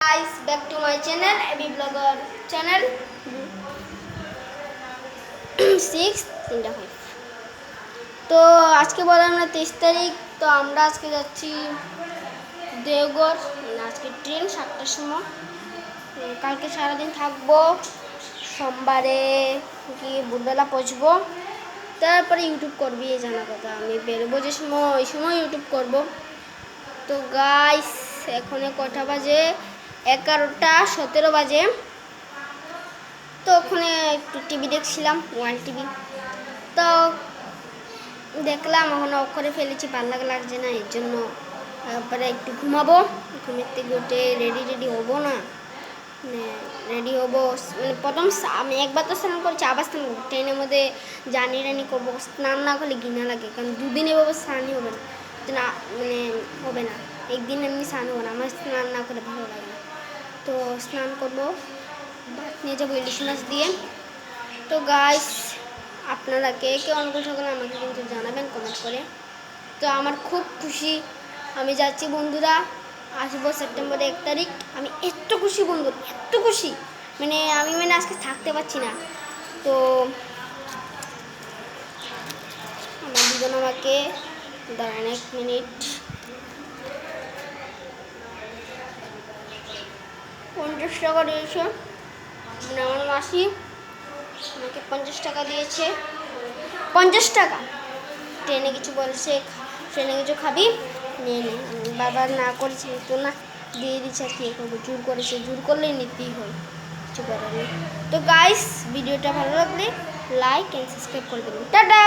Guys, back to my channel, AB Blogger channel 6 তো আজকে বলে আমরা 23 তারিখ। তো আমরা আজকে যাচ্ছি দেওঘর। আজকে ট্রেন 7টার সময়। কালকে সারাদিন থাকবো, সোমবারে গিয়ে বুধবেলা পৌঁছবো, তারপরে ইউটিউব করবি এই জানা কথা। আমি বেরোবো যে সময় ওই সময় ইউটিউব করব। তো গাইস এখন কটা বাজে? 11:17 বাজে। তো ওখানে একটু টিভি দেখছিলাম, ওয়ার্ল্ড টিভি। তো দেখলাম ওখানে অফ করে ফেলেছি, ভালো লাগছে না, এর জন্য তারপরে একটু ঘুমাবো। ঘুমের থেকে উঠে রেডি হবো না, রেডি হবো। মানে প্রথম আমি একবার তো স্নান করছি, আবার স্নান করবো। ট্রেনের মধ্যে জার্নি করবো, স্নান না করলে ঘৃণা লাগে, কারণ দুদিন এভাবে স্নানই হবে না, মানে হবে না। একদিন এমনি স্নান হবে না, আমার স্নান না করে ভালো লাগে না। তো স্নান করবো, ভাত নিয়ে যাবো ইলিশ মাছ দিয়ে। তো গাইস আপনারা কে কে অনুকূল সকলে আমাকে কিন্তু জানাবেন কমেন্ট করে। তো আমার খুব খুশি, আমি যাচ্ছি বন্ধুরা, আসবো সেপ্টেম্বরে 1 তারিখ। আমি এত খুশি বন্ধু, এত খুশি, আমি আজকে থাকতে পারছি না। তো আমার দুজন আমাকে দাঁড়ান 1 মিনিট, 50 টাকা দিয়েছে। আমার মাসি আমাকে 50 টাকা দিয়েছে, 50 টাকা। ট্রেনে কিছু বলছে, ট্রেনে কিছু খাবি নিয়ে নে। বাবা না করেছে তো না, দিয়ে দিচ্ছে। আর কি করবো, জোর করেছে, জোর করলেই নিতেই হয়, কিছু করার নেই। তো গাইস ভিডিওটা ভালো লাগলে লাইক অ্যান্ড সাবস্ক্রাইব করে দেবেন। টাটা।